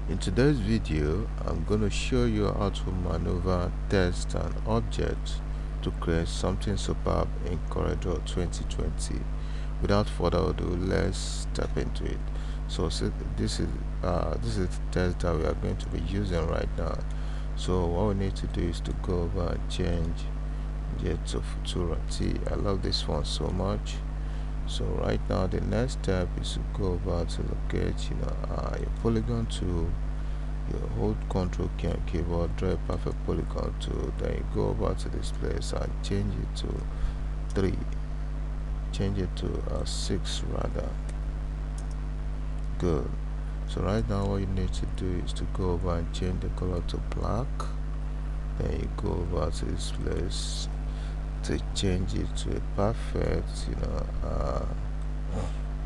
In today's video, I'm going to show you how to maneuver text and objects to create something superb in CorelDraw 2020. Without further ado, let's step into it. This is the text that we are going to be using right now. So what we need to do is to go over and change it to Futura T. I love this one so much. So right now the next step is to go over to locate your polygon tool. You hold Ctrl key on keyboard, draw a perfect polygon tool, then you go over to this place and change it to 3, change it to 6 rather. Good. So right now what you need to do is to go over and change the color to black, then you go over to this place to change it to a perfect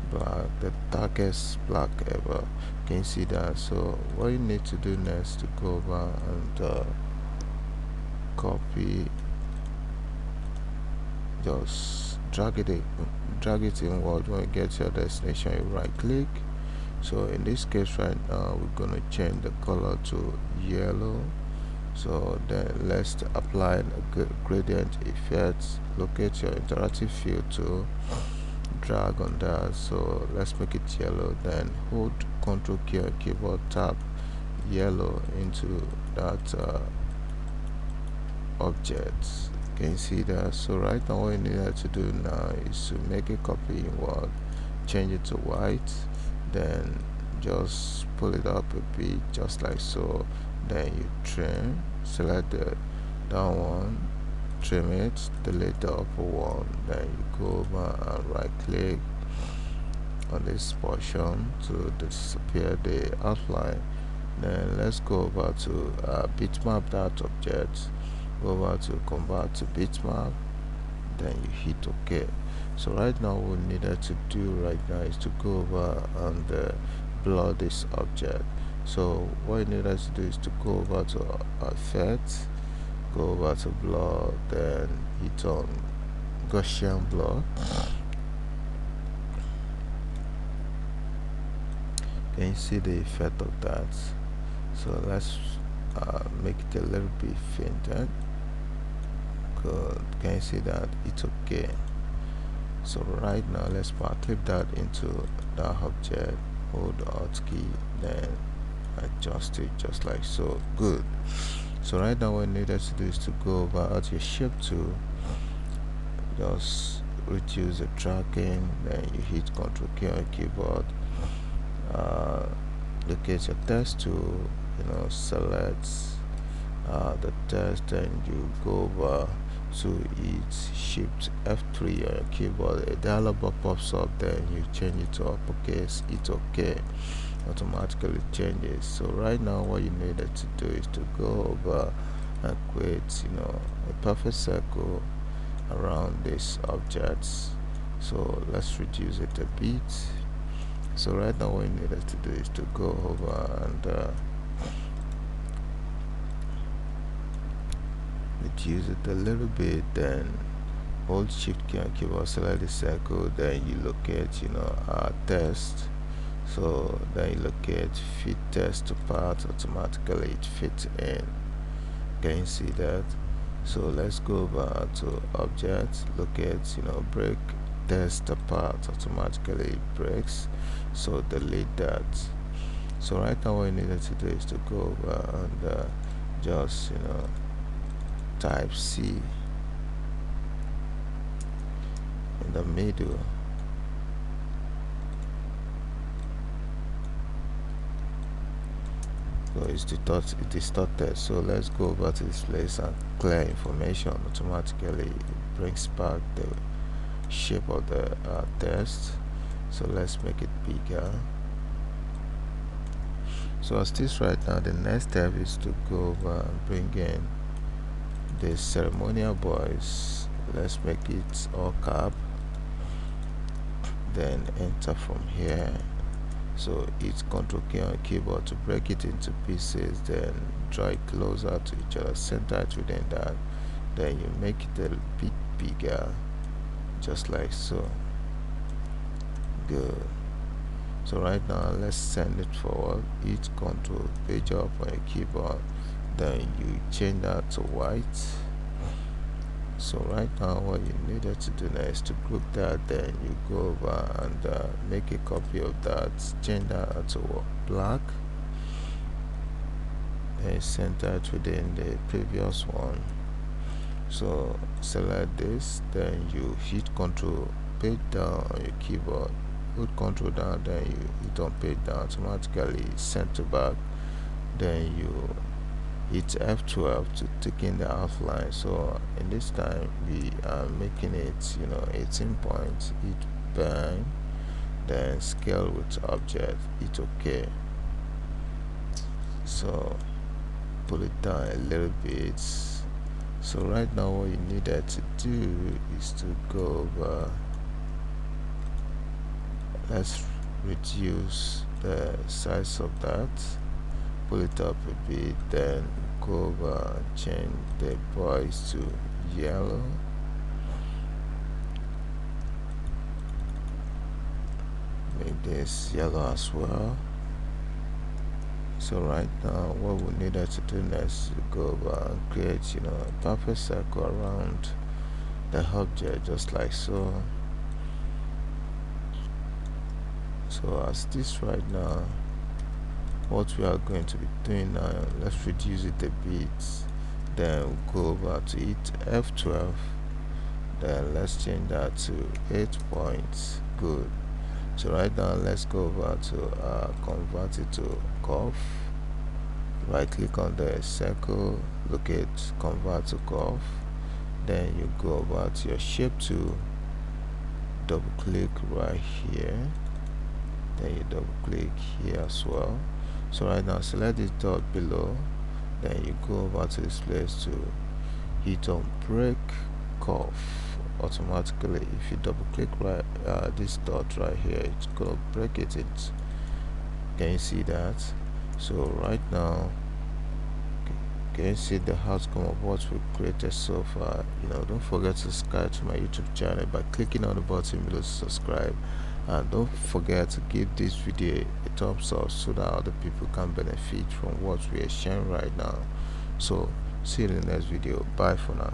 black, the darkest black ever. Can you see that? So what you need to do next to go over and copy, just drag it inward. When you get to your destination, you right click. So in this case right now we're gonna change the color to yellow. So then let's apply a gradient effect. Locate your interactive field tool, drag on that. So let's make it yellow, then hold Ctrl key on keyboard, tap yellow into that object. Can you see that? So right now what you need to do now is to make a copy inward, change it to white, then just pull it up a bit just like so, then you trim, select the down one, trim it, delete the upper one, then you go over and right click on this portion to disappear the outline. Then let's go over to bitmap that object, go over to convert to bitmap, then you hit OK. So right now what we needed to do right now is to go over and blur this object. So what you need us to do is to go over to effect, go over to blur, then hit on Gaussian blur. Can you see the effect of that? So let's make it a little bit fainter. Good. Can you see that? It's okay. So right now let's power clip that into that object, hold the Alt key, then adjust it just like so. Good. So right now what you need us to do is to go over at your shape tool, just reduce the tracking, then you hit Ctrl key on keyboard, locate your text tool, select the text, and you go over to it, shift F3 on your keyboard. A dialog box pops up, then you change it to uppercase, it's okay, automatically changes. So right now what you needed to do is to go over and create a perfect circle around these objects. So let's reduce it a bit. So right now what you needed to do is to go over and reduce it a little bit, then hold shift key on keyboard, select the circle, then you locate our text. So then you locate fit text to part, automatically it fits in. Can you see that? So let's go over to object, locate break text apart, automatically it breaks, so delete that. So right now what you needed to do is to go over and just type C in the middle. So it's distorted. So let's go over to this place and clear information. Automatically it brings back the shape of the text. So let's make it bigger. So as this right now, the next step is to go over and bring in the ceremonial boys. Let's make it all cap, then enter from here. So it's Ctrl key on keyboard to break it into pieces, then draw it closer to each other, center it within that, then you make it a bit bigger just like so. Good. So right now let's send it forward. Hit Control page up on your keyboard, then you change that to white. So right now what you needed to do now is to group that, then you go over and make a copy of that, change that to black, and center it within the previous one. So select this, then you hit Control page down on your keyboard, put Control down, then you hit on page down, automatically send to back, then you hit F12 to take in the outline. So in this time we are making it 18 points. Hit bang, then scale with object, hit OK. So pull it down a little bit. So right now what you needed to do is to go over, let's reduce the size of that, pull it up a bit, then go over and change the boys to yellow, make this yellow as well. So right now what we needed to do next is to go over and create a perfect circle around the object, just like so. So as this right now, what we are going to be doing now, let's reduce it a bit, then we'll go over to hit F12, then let's change that to 8 points. Good. So right now let's go over to convert it to curve. Right click on the circle, locate convert to curve, then you go over to your shape tool, double click right here, then you double click here as well. So right now select this dot below, then you go over to this place to hit on break curve. Automatically if you double click right this dot right here, it's gonna break it. Can you see that? So right now can you see the outcome of what we created so far? Don't forget to subscribe to my YouTube channel by clicking on the button below to subscribe, and don't forget to give this video a thumbs up so that other people can benefit from what we are sharing right now. So see you in the next video. Bye for now.